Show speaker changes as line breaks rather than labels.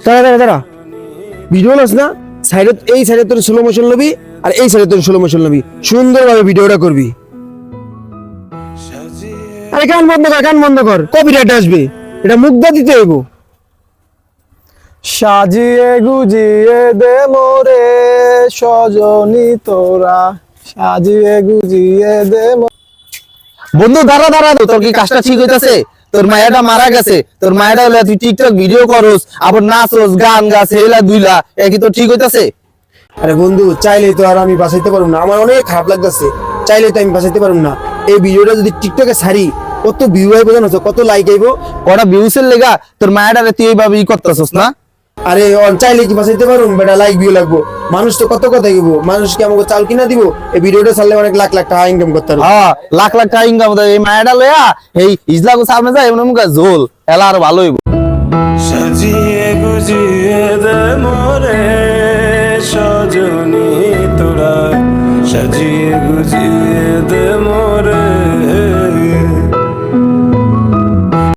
দাঁড়া ভিডিও নাস না সাইডে, এই সাইডে তোর স্লো মোশন লবি আর এই সাইডে তোর স্লো মোশন লবি, সুন্দরভাবে ভিডিওটা করবি। আরে গান বন্ধ কর কপিরাইট আসবে, এটা মুগ্ধা দিতে হইব।
সাজিয়ে গুজিয়ে দে মোরে সজনী তোরা, সাজিয়ে গুজিয়ে দে।
বন্ধু দাঁড়া তোর কি কাজটা ঠিক হইতাছে? তোর মায়াটা মারা গেছে, তোর মায়াটা হলে তুই টিকটক ভিডিও করস, আবার নাচস গান গাছ হেলা দুইলা, এ কি তোর ঠিক হইতাছে?
আরে বন্ধু চাইলে তো আর আমি বাঁচাইতে পারবো না, আমার অনেক খারাপ লাগতেছে, চাইলে তো আমি বাঁচাইতে পারবো না। এই ভিডিওটা যদি টিকটকে ছাড়ি কত ভিউ আইবো জানো, কত লাইক আইবো।
কটা ভিউসের লেগা তোর মায়াটারে তুই এইভাবে করতেছস না?
আরে চাইলে কি বাঁচাইতে পারবো বেটা, লাইক ভিউ লাগবো, মানুষ তো কত কথা দিব, মানুষ কি আমাকে চাল কিনা দিব? এই ভিডিওটা ছাড়লে অনেক লাখ লাখ টাকা ইনকাম করতে পারবো।
হ্যাঁ লাখ লাখ টাকা ইনকাম হবে। এই মায়াটা লয়া এই ইজলাগো সামনে যায় এমন মুখে ঝোল এলা আর ভালো হইব।
সাজিয়ে গুজিয়ে দে মোরে সজনী তোরা, সাজিয়ে গুজিয়ে দে মোরে।